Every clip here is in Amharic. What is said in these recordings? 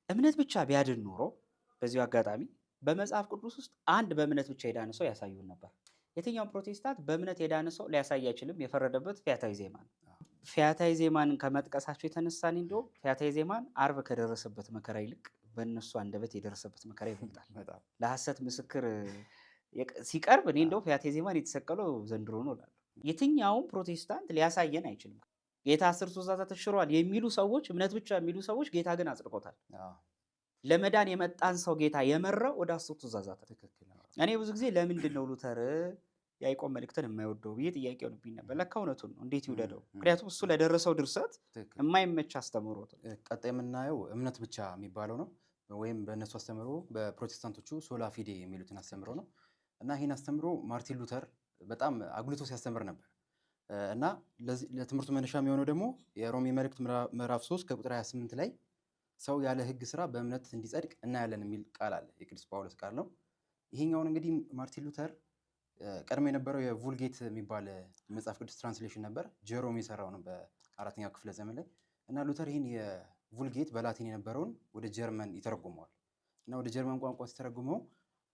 እምነት ብቻ ቢያድን ኖሮ በዚሁ አጋጣሚ በመጽሐፍ ቅዱስ ውስጥ አንድ በእምነት ብቻ የዳነ ሰው ያሳዩን ነበር። የትኛውም ፕሮቴስታንት በእምነት የዳነ ሰው ሊያሳይ አይችልም። የፈረደበት ፈያታዊ ዜማ ነው። ፈያታዊ ዜማን ከመጥቀሳቸው የተነሳ እኔ እንደውም ፈያታዊ ዜማን አርብ ከደረሰበት መከራ ይልቅ በእነሱ አንደበት የደረሰበት መከራ ይበልጣል። ለሐሰት ምስክር ሲቀርብ እኔ እንደው ፈያታዊ ዜማን የተሰቀለው ዘንድሮ ነው እላለሁ። የትኛውም ፕሮቴስታንት ሊያሳየን አይችልም። ጌታ 10 ትእዛዛት ተሽሯል የሚሉ ሰዎች፣ እምነት ብቻ የሚሉ ሰዎች ጌታ ግን አጽድቆታል። ለመዳን የመጣን ሰው ጌታ የመራው ወደ 10 ትእዛዛት። እኔ ብዙ ጊዜ ለምንድን ነው ሉተር ያዕቆብ መልእክትን የማይወደው ብዬ ጥያቄ ሆኖብኝ ነበር። ለካ እውነቱን ነው። እንዴት ይውደደው? ምክንያቱም እሱ ለደረሰው ድርሰት የማይመች አስተምህሮት ነው። ቀጣይ የምናየው እምነት ብቻ የሚባለው ነው፣ ወይም በእነሱ አስተምህሮ በፕሮቴስታንቶቹ ሶላ ፊዴ የሚሉትን አስተምህሮ ነው። እና ይህን አስተምህሮ ማርቲን ሉተር በጣም አጉልቶ ሲያስተምር ነበር። እና ለትምህርቱ መነሻ የሚሆነው ደግሞ የሮሜ መልእክት ምዕራፍ 3 ከቁጥር 28 ላይ ሰው ያለ ሕግ ስራ በእምነት እንዲጸድቅ እናያለን የሚል ቃል አለ። የቅዱስ ጳውሎስ ቃል ነው። ይሄኛውን እንግዲህ ማርቲን ሉተር ቀድሞ የነበረው የvulgate የሚባል መጽሐፍ ቅዱስ ትራንስሌሽን ነበር። ጀሮም የሰራው ነው በ4ኛው ክፍለ ዘመን ላይ። እና ሉተር ይህን የvulgate በላቲን የነበረውን ወደ ጀርመን ይተረጉመዋል። እና ወደ ጀርመን ቋንቋ ሲተረጉመው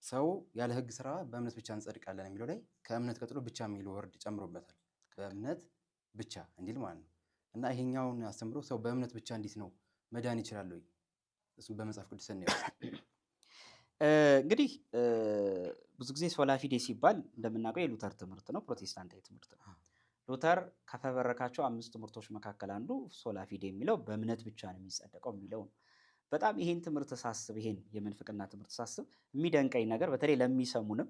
ሰው ያለ ሕግ ስራ በእምነት ብቻ እንጸድቃለን የሚለው ላይ ከእምነት ቀጥሎ ብቻ የሚል ወርድ ጨምሮበታል። በእምነት ብቻ እንዲል ማለት ነው። እና ይሄኛውን አስተምሮ ሰው በእምነት ብቻ እንዴት ነው መዳን ይችላል ወይ? እሱም በመጽሐፍ ቅዱስ ነው። እንግዲህ ብዙ ጊዜ ሶላ ፊዴ ሲባል እንደምናውቀው የሉተር ትምህርት ነው፣ ፕሮቴስታንታዊ ትምህርት ነው። ሉተር ከፈበረካቸው 5 ትምህርቶች መካከል አንዱ ሶላ ፊዴ የሚለው በእምነት ብቻ ነው የሚጸደቀው የሚለው ነው። በጣም ይሄን ትምህርት ሳስብ፣ ይሄን የምንፍቅና ትምህርት ሳስብ የሚደንቀኝ ነገር በተለይ ለሚሰሙንም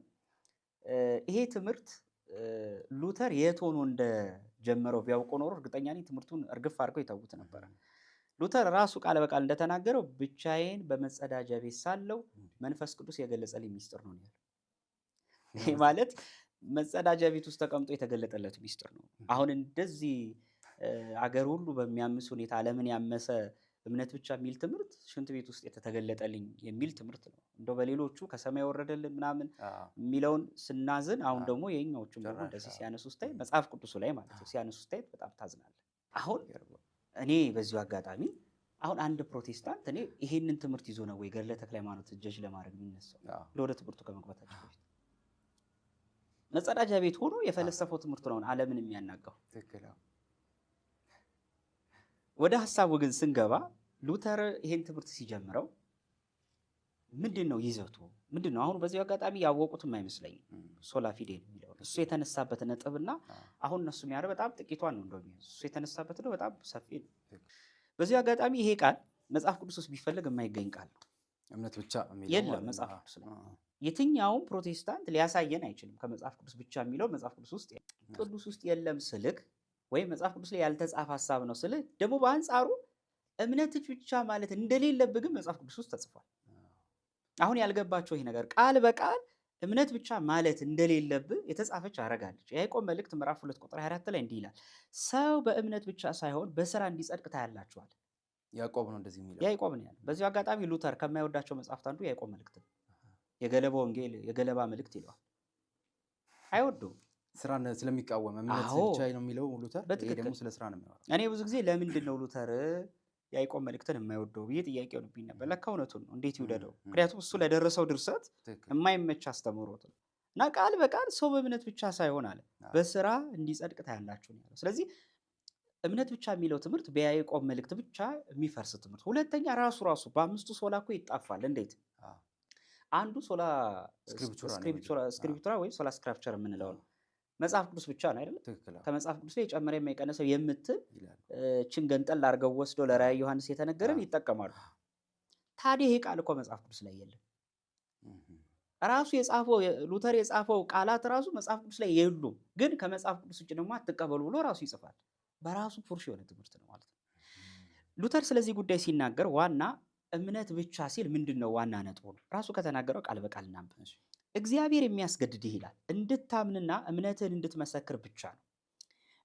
ይሄ ትምህርት ሉተር የት ሆኖ እንደጀመረው ቢያውቁ ኖሮ እርግጠኛ ነኝ ትምህርቱን እርግፍ አድርገው ይተዉት ነበረ። ሉተር ራሱ ቃል በቃል እንደተናገረው ብቻዬን በመጸዳጃ ቤት ሳለው መንፈስ ቅዱስ የገለጸልኝ ሚስጥር ነው ያለው። ይሄ ማለት መጸዳጃ ቤት ውስጥ ተቀምጦ የተገለጠለት ሚስጥር ነው። አሁን እንደዚህ አገር ሁሉ በሚያምስ ሁኔታ ዓለምን ያመሰ እምነት ብቻ የሚል ትምህርት ሽንት ቤት ውስጥ የተገለጠልኝ የሚል ትምህርት ነው። እንደው በሌሎቹ ከሰማይ ወረደልን ምናምን የሚለውን ስናዝን፣ አሁን ደግሞ የኛዎቹም ደግሞ እንደዚህ ሲያነሱ ስታይ መጽሐፍ ቅዱሱ ላይ ማለት ነው ሲያነሱ ስታይ በጣም ታዝናለህ። አሁን እኔ በዚሁ አጋጣሚ አሁን አንድ ፕሮቴስታንት እኔ ይሄንን ትምህርት ይዞ ነው ወይ ገድለ ተክለ ሃይማኖት ጀጅ ለማድረግ የሚነሳው? ለወደ ትምህርቱ ከመግባታቸው በፊት መጸዳጃ ቤት ሆኖ የፈለሰፈው ትምህርት ነው ዓለምን የሚያናጋው። ወደ ሀሳቡ ግን ስንገባ ሉተር ይሄን ትምህርት ሲጀምረው ምንድን ነው ይዘቱ? ምንድን ነው? አሁን በዚሁ አጋጣሚ ያወቁትም አይመስለኝም ሶላ ፊዴ የሚለው እሱ የተነሳበት ነጥብና አሁን እነሱ የሚያረ በጣም ጥቂቷን ነው እንደሚያዝ እሱ የተነሳበት ነው በጣም ሰፊ ነው። በዚሁ አጋጣሚ ይሄ ቃል መጽሐፍ ቅዱስ ውስጥ ቢፈልግ የማይገኝ ቃል ነው። እምነት ብቻ የለም መጽሐፍ ቅዱስ ላይ። የትኛውም ፕሮቴስታንት ሊያሳየን አይችልም ከመጽሐፍ ቅዱስ ብቻ የሚለው መጽሐፍ ቅዱስ ውስጥ የለም ስልክ ወይም መጽሐፍ ቅዱስ ላይ ያልተጻፈ ሀሳብ ነው ስልህ ደግሞ በአንጻሩ እምነት ብቻ ማለት እንደሌለብህ ግን መጽሐፍ ቅዱስ ውስጥ ተጽፏል። አሁን ያልገባቸው ይሄ ነገር ቃል በቃል እምነት ብቻ ማለት እንደሌለብህ የተጻፈች አረጋለች። የያዕቆብ መልእክት ምዕራፍ 2 ቁጥር 24 ላይ እንዲህ ይላል፣ ሰው በእምነት ብቻ ሳይሆን በስራ እንዲጸድቅ ታያላችኋል። ያዕቆብ ነው እንደዚህ የሚለው፣ ያዕቆብ ነው ያለው። በዚሁ አጋጣሚ ሉተር ከማይወዳቸው መጽሐፍት አንዱ የያዕቆብ መልእክት ነው። የገለባ ወንጌል፣ የገለባ መልእክት ይለዋል። አይወደውም፣ ስራን ስለሚቃወም እምነት ብቻ ነው የሚለው ሉተር። ይሄ ደግሞ ስለ ስራ ነው የሚያወራው። እኔ ብዙ ጊዜ ለምንድን ነው ሉተር ያዕቆብ መልእክትን የማይወደው ብዬ ጥያቄ ሆኖብኝ ነበር። ለካ እውነቱን ነው። እንዴት ይውደደው? ምክንያቱም እሱ ለደረሰው ድርሰት የማይመች አስተምህሮት ነው። እና ቃል በቃል ሰው በእምነት ብቻ ሳይሆን አለ በስራ እንዲጸድቅ ታያላችሁ ነው ያለው። ስለዚህ እምነት ብቻ የሚለው ትምህርት በያዕቆብ መልእክት ብቻ የሚፈርስ ትምህርት። ሁለተኛ ራሱ በአምስቱ ሶላ እኮ ይጣፋል። እንዴት? አንዱ ሶላ ስክሪፕቱራ ወይም ሶላ ስክራፕቸር የምንለው ነው መጽሐፍ ቅዱስ ብቻ ነው አይደለም። ከመጽሐፍ ቅዱስ ላይ የጨመረ የማይቀነሰው የምትል ችን ገንጠል አድርገው ወስዶ ለራእየ ዮሐንስ የተነገረን ይጠቀማሉ። ታዲያ ይሄ ቃል እኮ መጽሐፍ ቅዱስ ላይ የለም። ራሱ የጻፈው ሉተር የጻፈው ቃላት ራሱ መጽሐፍ ቅዱስ ላይ የሉም። ግን ከመጽሐፍ ቅዱስ ውጭ ደግሞ አትቀበሉ ብሎ ራሱ ይጽፋል። በራሱ ፉርሽ የሆነ ትምህርት ነው ማለት ነው። ሉተር ስለዚህ ጉዳይ ሲናገር ዋና እምነት ብቻ ሲል ምንድን ነው ዋና ነጥቡ? ራሱ ከተናገረው ቃል በቃል እናንብብ። እግዚአብሔር የሚያስገድድህ ይላል እንድታምንና እምነትህን እንድትመሰክር ብቻ ነው።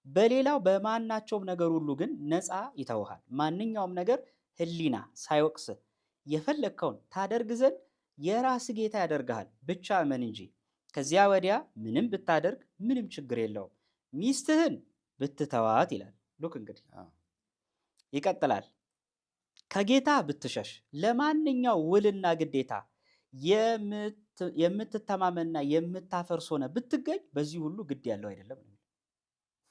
በሌላው በማናቸውም ነገር ሁሉ ግን ነፃ ይተውሃል። ማንኛውም ነገር ሕሊና ሳይወቅስህ የፈለግከውን ታደርግ ዘንድ የራስ ጌታ ያደርግሃል። ብቻ እመን እንጂ ከዚያ ወዲያ ምንም ብታደርግ ምንም ችግር የለውም። ሚስትህን ብትተዋት ይላል። ሉክ እንግዲህ ይቀጥላል። ከጌታ ብትሸሽ ለማንኛው ውልና ግዴታ የምትተማመንና የምታፈርስ ሆነ ብትገኝ በዚህ ሁሉ ግድ ያለው አይደለም።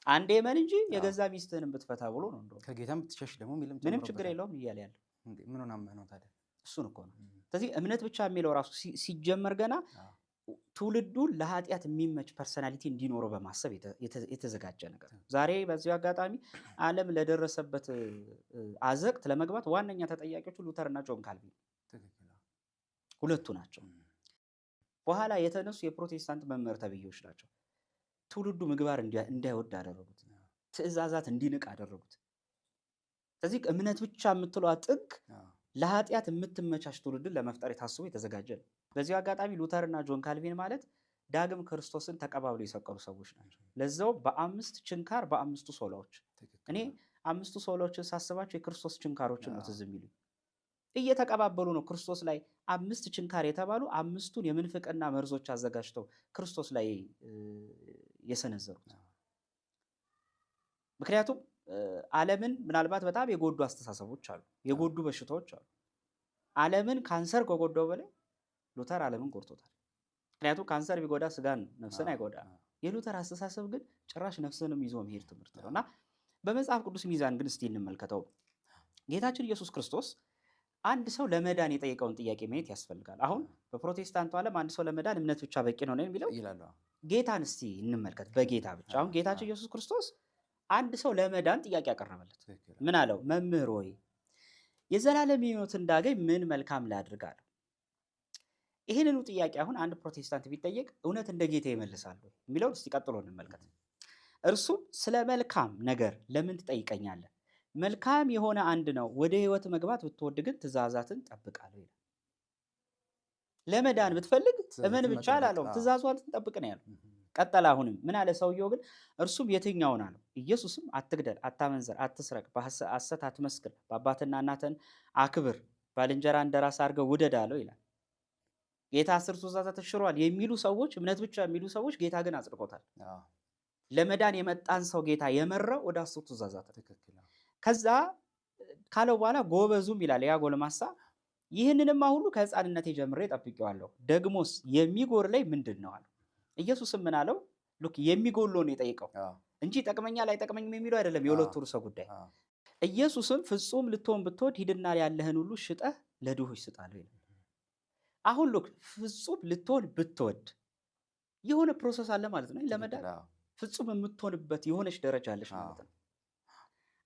አንዴ መን እንጂ የገዛ ሚስትህንም ብትፈታ ብሎ ነው። እንደው ከጌታም ብትሸሽ ደግሞ ምንም ችግር የለውም እያለ ያለው ምን ሆነ አመነው ታዲያ? እሱን እኮ ነው። ስለዚህ እምነት ብቻ የሚለው ራሱ ሲጀመር ገና ትውልዱን ለኃጢአት የሚመች ፐርሰናሊቲ እንዲኖረው በማሰብ የተዘጋጀ ነገር ነው። ዛሬ በዚሁ አጋጣሚ ዓለም ለደረሰበት አዘቅት ለመግባት ዋነኛ ተጠያቂዎቹ ሉተር እና ጆን ካልቪን ሁለቱ ናቸው። በኋላ የተነሱ የፕሮቴስታንት መምህር ተብዬዎች ናቸው። ትውልዱ ምግባር እንዳይወድ አደረጉት፣ ትእዛዛት እንዲንቅ አደረጉት። ስለዚህ እምነት ብቻ የምትለዋ ጥግ ለኃጢአት የምትመቻች ትውልድን ለመፍጠር የታስቦ የተዘጋጀ ነው። በዚሁ አጋጣሚ ሉተር እና ጆን ካልቪን ማለት ዳግም ክርስቶስን ተቀባብሎ የሰቀሉ ሰዎች ናቸው። ለዛው በ5 ችንካር በ5 ሶላዎች። እኔ 5 ሶላዎችን ሳስባቸው የክርስቶስ ችንካሮችን ነው ትዝ የሚሉኝ። እየተቀባበሉ ነው ክርስቶስ ላይ 5 ችንካር የተባሉ 5ቱን የምንፍቅና መርዞች አዘጋጅተው ክርስቶስ ላይ የሰነዘሩት። ምክንያቱም ዓለምን ምናልባት በጣም የጎዱ አስተሳሰቦች አሉ፣ የጎዱ በሽታዎች አሉ። ዓለምን ካንሰር ከጎዳው በላይ ሉተር ዓለምን ጎድቶታል። ምክንያቱም ካንሰር ቢጎዳ ስጋን ነፍስን አይጎዳ። የሉተር አስተሳሰብ ግን ጭራሽ ነፍስንም ይዞ መሄድ ትምህርት ነው እና በመጽሐፍ ቅዱስ ሚዛን ግን እስቲ እንመልከተው። ጌታችን ኢየሱስ ክርስቶስ አንድ ሰው ለመዳን የጠየቀውን ጥያቄ ማየት ያስፈልጋል። አሁን በፕሮቴስታንቱ ዓለም አንድ ሰው ለመዳን እምነት ብቻ በቂ ነው የሚለው ይላሉ። ጌታን እስቲ እንመልከት። በጌታ ብቻ አሁን ጌታችን ኢየሱስ ክርስቶስ አንድ ሰው ለመዳን ጥያቄ ያቀረበለት ምን አለው? መምህር ሆይ የዘላለም ሕይወት እንዳገኝ ምን መልካም ላድርግ አለው። ይህንኑ ጥያቄ አሁን አንድ ፕሮቴስታንት ቢጠየቅ እውነት እንደ ጌታ ይመልሳሉ የሚለውን እስቲ ቀጥሎ እንመልከት። እርሱም ስለ መልካም ነገር ለምን ትጠይቀኛለህ? መልካም የሆነ አንድ ነው። ወደ ሕይወት መግባት ብትወድ ግን ትእዛዛትን ጠብቃለሁ ይላል። ለመዳን ብትፈልግ እመን ብቻ አላለውም፣ ትእዛዛትን ጠብቅ ነው ያለው። ቀጠለ። አሁንም ምን አለ ሰውየው ግን? እርሱም የትኛውን አለው? ኢየሱስም አትግደል፣ አታመንዘር፣ አትስረቅ፣ በሐሰት አትመስክር፣ በአባትና እናትን አክብር፣ ባልንጀራ እንደራስ አድርገው ውደድ አለው ይላል። ጌታ 10 ትእዛዛት ተሽሯል የሚሉ ሰዎች፣ እምነት ብቻ የሚሉ ሰዎች፣ ጌታ ግን አጽድቆታል። ለመዳን የመጣን ሰው ጌታ የመራው ወደ 10 ትእዛዛት። ከዛ ካለው በኋላ ጎበዙም ይላል ያ ጎልማሳ ይህንንማ ሁሉ ከሕፃንነቴ ጀምሬ ጠብቄዋለሁ፣ ደግሞስ የሚጎድለኝ ምንድን ነው አለው። ኢየሱስም ምን አለው? ሉክ የሚጎድለውን የጠየቀው እንጂ ጠቅመኛል አይጠቅመኝም የሚለው አይደለም የሁለቱ ርዕሰ ጉዳይ። ኢየሱስም ፍጹም ልትሆን ብትወድ ሂድና ያለህን ሁሉ ሽጠህ ለድሆች ስጥ አለው ይላል። አሁን ሉክ ፍጹም ልትሆን ብትወድ የሆነ ፕሮሰስ አለ ማለት ነው። ለመዳን ፍጹም የምትሆንበት የሆነች ደረጃ አለች ማለት ነው።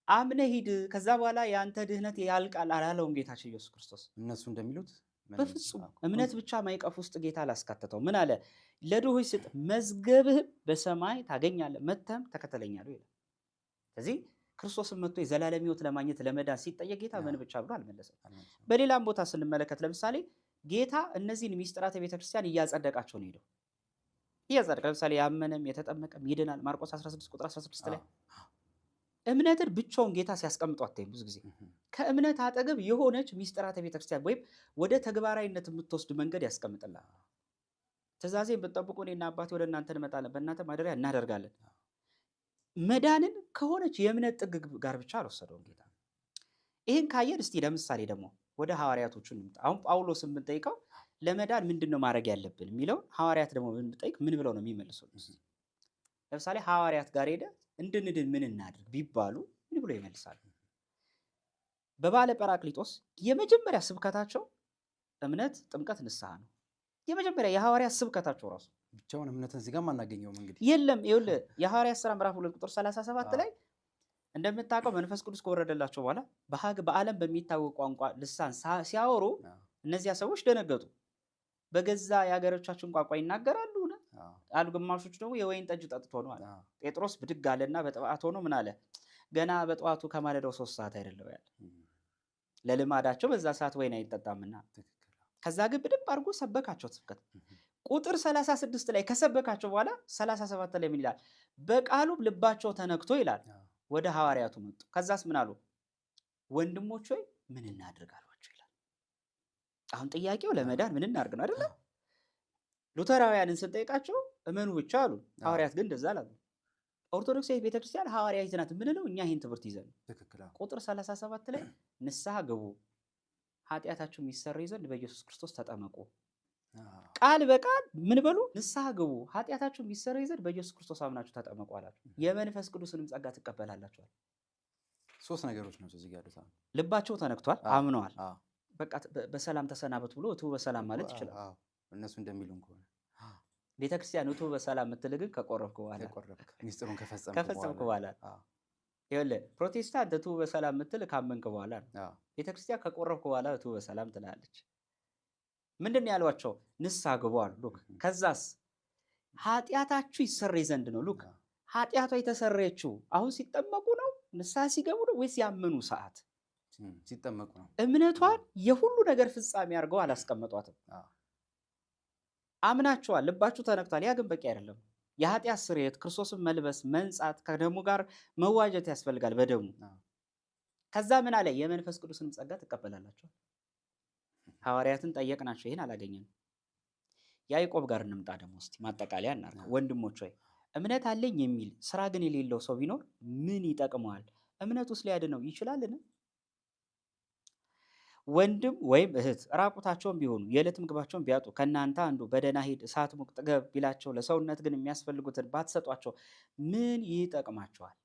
አምነህ ሂድ፣ ከዛ በኋላ የአንተ ድህነት ያልቃል አላለውም ጌታችን ኢየሱስ ክርስቶስ። እነሱ እንደሚሉት በፍጹም እምነት ብቻ ማይቀፍ ውስጥ ጌታ አላስካተተው። ምን አለ? ለድሆች ስጥ፣ መዝገብህም በሰማይ ታገኛለህ፣ መጥተህም ተከተለኛለህ ይላል። ስለዚህ ክርስቶስን መጥቶ የዘላለም ሕይወት ለማግኘት ለመዳን ሲጠየቅ ጌታ ምን ብቻ ብሎ አልመለሰም። በሌላም ቦታ ስንመለከት ለምሳሌ ጌታ እነዚህን ሚስጥራተ ቤተክርስቲያን እያጸደቃቸው ነው ሄደው እያጸደቀ ለምሳሌ ያመነም የተጠመቀም ይድናል። ማርቆስ 16 ቁጥር 16 ላይ እምነትን ብቻውን ጌታ ሲያስቀምጡ አታይም። ብዙ ጊዜ ከእምነት አጠገብ የሆነች ሚስጥራተ ቤተክርስቲያን ወይም ወደ ተግባራዊነት የምትወስድ መንገድ ያስቀምጥላል። ትእዛዜን ብትጠብቁ እኔና አባቴ ወደ እናንተ እንመጣለን፣ በእናንተ ማደሪያ እናደርጋለን። መዳንን ከሆነች የእምነት ጥግ ጋር ብቻ አልወሰደውም ጌታ። ይህን ካየን እስቲ ለምሳሌ ደግሞ ወደ ሐዋርያቶቹ እንምጣ። አሁን ጳውሎስን ብንጠይቀው ለመዳን ምንድን ነው ማድረግ ያለብን የሚለውን ሐዋርያት ደግሞ ብንጠይቅ ምን ብለው ነው የሚመልሱት? ለምሳሌ ሐዋርያት ጋር ሄደ እንድንድን ምን እናድርግ ቢባሉ ምን ብሎ ይመልሳሉ? በባለ ጰራቅሊጦስ የመጀመሪያ ስብከታቸው እምነት፣ ጥምቀት፣ ንስሐ ነው። የመጀመሪያ የሐዋርያት ስብከታቸው ራሱ ብቻውን እምነትን እዚህ ጋር አናገኘውም። እንግዲህ የለም ይኸውልህ የሐዋርያት ሥራ ምዕራፍ 2 ቁጥር 37 ላይ እንደምታውቀው መንፈስ ቅዱስ ከወረደላቸው በኋላ በዓለም በሚታወቅ ቋንቋ ልሳን ሲያወሩ እነዚያ ሰዎች ደነገጡ። በገዛ የሀገሮቻችን ቋንቋ ይናገራሉ አሉ። ግማሾቹ ደግሞ የወይን ጠጅ ጠጥቶ ነው አለ። ጴጥሮስ ብድግ አለና በጠዋት ሆኖ ምን አለ? ገና በጠዋቱ ከማለዳው 3 ሰዓት አይደለም ያለ። ለልማዳቸው በዛ ሰዓት ወይን አይጠጣምና። ከዛ ግን በደንብ አድርጎ ሰበካቸው ስብከት። ቁጥር 36 ላይ ከሰበካቸው በኋላ 37 ላይ ምን ይላል? በቃሉም ልባቸው ተነክቶ ይላል ወደ ሐዋርያቱ መጡ። ከዛስ ምን አሉ? ወንድሞች ሆይ ምን እናድርግ አሏቸው ይላል። አሁን ጥያቄው ለመዳን ምን እናድርግ ነው አይደለ? ሉተራውያንን ስንጠይቃቸው እመኑ ብቻ አሉ። ሐዋርያት ግን እንደዛ አላሉ። ኦርቶዶክሳዊ ቤተክርስቲያን ሐዋርያዊት ናት ምንለው እኛ ይህን ትምህርት ይዘን ትክክል። ቁጥር 37 ላይ ንስሐ ግቡ ኃጢአታችሁ የሚሰረይ ዘንድ በኢየሱስ ክርስቶስ ተጠመቁ። ቃል በቃል ምን በሉ? ንስሐ ግቡ ኃጢአታችሁ የሚሰረይ ዘንድ በኢየሱስ ክርስቶስ አምናችሁ ተጠመቁ አላችሁ። የመንፈስ ቅዱስንም ጸጋ ትቀበላላችኋል። ሶስት ነገሮች ነው እዚህ ጋር ያሉት። ልባቸው ተነክቷል፣ አምነዋል። በቃ በሰላም ተሰናበት ብሎ እቱ በሰላም ማለት ይችላል። እነሱ እንደሚሉን ከሆነ ቤተክርስቲያን እቱ በሰላም የምትል ግን ከቆረብክ በኋላ ሚስጥሩን ከፈጸምክ በኋላ ይኸውልህ፣ ፕሮቴስታንት እቱ በሰላም የምትል ካመንክ በኋላ ነው። ቤተክርስቲያን ከቆረብክ በኋላ እቱ በሰላም ትላለች። ምንድን ነው ያሏቸው? ንስሐ ግቡ አሉ። ሉክ ከዛስ ኃጢአታችሁ ይሰረይ ዘንድ ነው። ሉክ ኃጢአቷ የተሰረየችው አሁን ሲጠመቁ ነው? ንስሐ ሲገቡ ነው? ወይስ ያመኑ ሰዓት ሲጠመቁ ነው? እምነቷን የሁሉ ነገር ፍጻሜ አድርገው አላስቀመጧትም። አምናችኋል፣ ልባችሁ ተነክቷል። ያ ግን በቂ አይደለም። የኃጢአት ስርየት፣ ክርስቶስን መልበስ፣ መንጻት፣ ከደሙ ጋር መዋጀት ያስፈልጋል በደሙ። ከዛ ምን አለ? የመንፈስ ቅዱስንም ጸጋ ትቀበላላችኋል። ሐዋርያትን ጠየቅናቸው፣ ይህን አላገኘንም። ያዕቆብ ጋር እንምጣ ደግሞ እስቲ ማጠቃለያ እናድርግ። ወንድሞች ሆይ እምነት አለኝ የሚል ስራ ግን የሌለው ሰው ቢኖር ምን ይጠቅመዋል? እምነቱስ ሊያድነው ይችላልን? ወንድም ወይም እህት ራቁታቸውን ቢሆኑ የዕለት ምግባቸውን ቢያጡ ከእናንተ አንዱ በደህና ሂድ እሳት ሙቅ ጥገብ ቢላቸው ለሰውነት ግን የሚያስፈልጉትን ባትሰጧቸው ምን ይጠቅማቸዋል?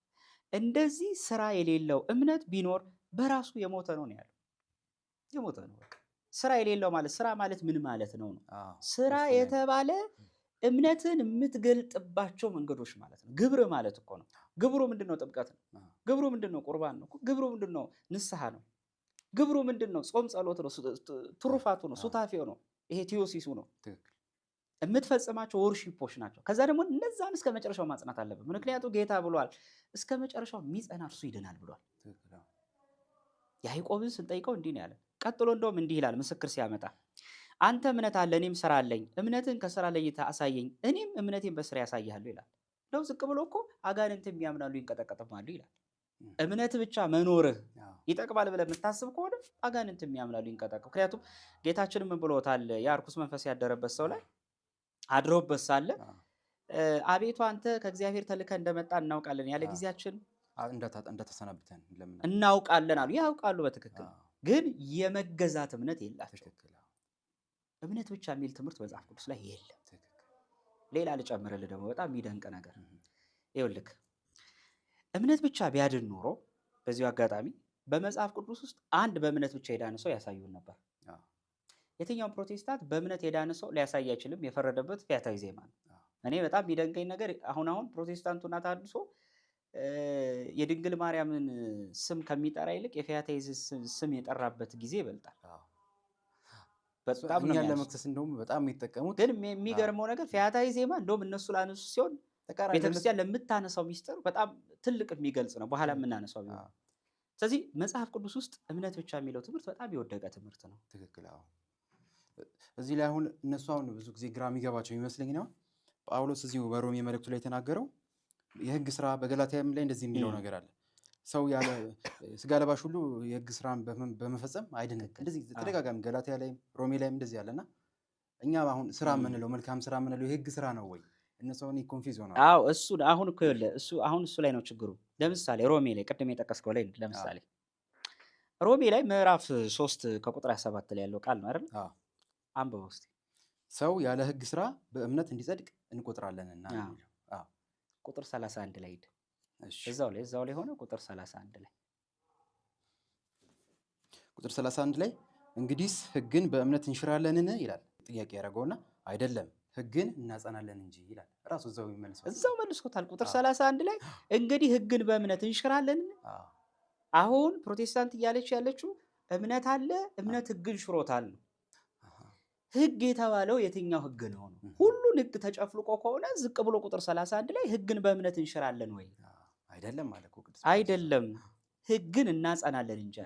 እንደዚህ ስራ የሌለው እምነት ቢኖር በራሱ የሞተ ነው ያለው። የሞተ ነው በቃ። ስራ የሌለው ማለት ስራ ማለት ምን ማለት ነው? ስራ የተባለ እምነትን የምትገልጥባቸው መንገዶች ማለት ነው። ግብር ማለት እኮ ነው። ግብሩ ምንድን ነው? ጥምቀት ነው። ግብሩ ምንድን ነው? ቁርባን ነው። ግብሩ ምንድን ነው? ንስሐ ነው። ግብሩ ምንድን ነው? ጾም፣ ጸሎት ነው። ትሩፋቱ ነው። ሱታፌው ነው። ይሄ ቴዎሲሱ ነው። የምትፈጽማቸው ወርሺፖች ናቸው። ከዛ ደግሞ እነዛን እስከ መጨረሻው ማጽናት አለብን። ምክንያቱም ጌታ ብሏል፣ እስከ መጨረሻው የሚጸና እርሱ ይድናል ብሏል። ያዕቆብን ስንጠይቀው እንዲህ ነው ያለ። ቀጥሎ እንደውም እንዲህ ይላል ምስክር ሲያመጣ፣ አንተ እምነት አለ እኔም ስራ አለኝ፣ እምነትን ከስራ ለይተህ አሳየኝ፣ እኔም እምነቴን በስራ ያሳይሃለሁ ይላል። እንደው ዝቅ ብሎ እኮ አጋንንትም ያምናሉ ይንቀጠቀጥማሉ ይላል። እምነት ብቻ መኖርህ ይጠቅማል ብለህ የምታስብ ከሆነ አጋንንትም ያምናሉ ይንቀጠቀጥ። ምክንያቱም ጌታችንም ምን ብሎታል? የርኩስ መንፈስ ያደረበት ሰው ላይ አድሮበት ሳለ አቤቱ አንተ ከእግዚአብሔር ተልከህ እንደመጣ እናውቃለን፣ ያለ ጊዜያችን እንደተሰናብተን እናውቃለን አሉ። ያውቃሉ በትክክል ግን የመገዛት እምነት የላቸው። እምነት ብቻ የሚል ትምህርት መጽሐፍ ቅዱስ ላይ የለም። ሌላ ልጨምርልህ ደግሞ በጣም የሚደንቅ ነገር ይኸውልህ፣ እምነት ብቻ ቢያድን ኖሮ በዚሁ አጋጣሚ በመጽሐፍ ቅዱስ ውስጥ አንድ በእምነት ብቻ የዳነ ሰው ያሳዩን ነበር። የትኛውም ፕሮቴስታንት በእምነት የዳነ ሰው ሊያሳይ አይችልም። የፈረደበት ፈያታዊ ዜማ ነው። እኔ በጣም የሚደንቀኝ ነገር አሁን ፕሮቴስታንቱና ታድሶ የድንግል ማርያምን ስም ከሚጠራ ይልቅ የፈያታዊ ስም የጠራበት ጊዜ ይበልጣል። በጣም ነው ለመክሰስ እንደውም በጣም የሚጠቀሙት። ግን የሚገርመው ነገር ፈያታዊ ዜማ እንደውም እነሱ ላነሱ ሲሆን ቤተክርስቲያን ለምታነሳው ሚስጥር በጣም ትልቅ የሚገልጽ ነው። በኋላ የምናነሳው ቢሆን። ስለዚህ መጽሐፍ ቅዱስ ውስጥ እምነት ብቻ የሚለው ትምህርት በጣም የወደቀ ትምህርት ነው። ትክክል። እዚህ ላይ አሁን እነሱ አሁን ብዙ ጊዜ ግራ የሚገባቸው የሚመስለኝ ነው ጳውሎስ እዚሁ በሮሜ መልእክቱ ላይ የተናገረው የህግ ስራ በገላትያም ላይ እንደዚህ የሚለው ነገር አለ። ሰው ያለ ስጋ ለባሽ ሁሉ የህግ ስራን በመፈጸም አይድንም። እንደዚህ ተደጋጋሚ ገላትያ ላይም ሮሜ ላይም እንደዚህ አለና እኛ አሁን ስራ የምንለው መልካም ስራ የምንለው የህግ ስራ ነው ወይ? እነሱ አሁን ኮንፊውዝ ሆነዋል። እሱ አሁን እኮ ይኸውልህ እሱ ላይ ነው ችግሩ። ለምሳሌ ሮሜ ላይ ቅድም የጠቀስከው ላይ ለምሳሌ ሮሜ ላይ ምዕራፍ 3 ከቁጥር 7 ላይ ያለው ቃል ነው አይደል? አንብበው እስኪ። ሰው ያለ ህግ ስራ በእምነት እንዲጸድቅ እንቆጥራለንና ቁጥር 31 ላይ ሂድ። እዛው ላይ ሆነ ቁጥር 31 ላይ ቁጥር 31 ላይ እንግዲህስ ህግን በእምነት እንሽራለንን ይላል። ጥያቄ ያደረገውና አይደለም ህግን እናጸናለን እንጂ ይላል። ራሱ እዛው መልሶታል። ቁጥር 31 ላይ እንግዲህ ህግን በእምነት እንሽራለንን። አሁን ፕሮቴስታንት እያለች ያለችው እምነት አለ፣ እምነት ህግን ሽሮታል ነው። ህግ የተባለው የትኛው ህግ ነው? ሁሉን ህግ ተጨፍልቆ ከሆነ ዝቅ ብሎ ቁጥር 31 ላይ ህግን በእምነት እንሽራለን ወይ? አይደለም ማለት አይደለም፣ ህግን እናጸናለን እንጂ።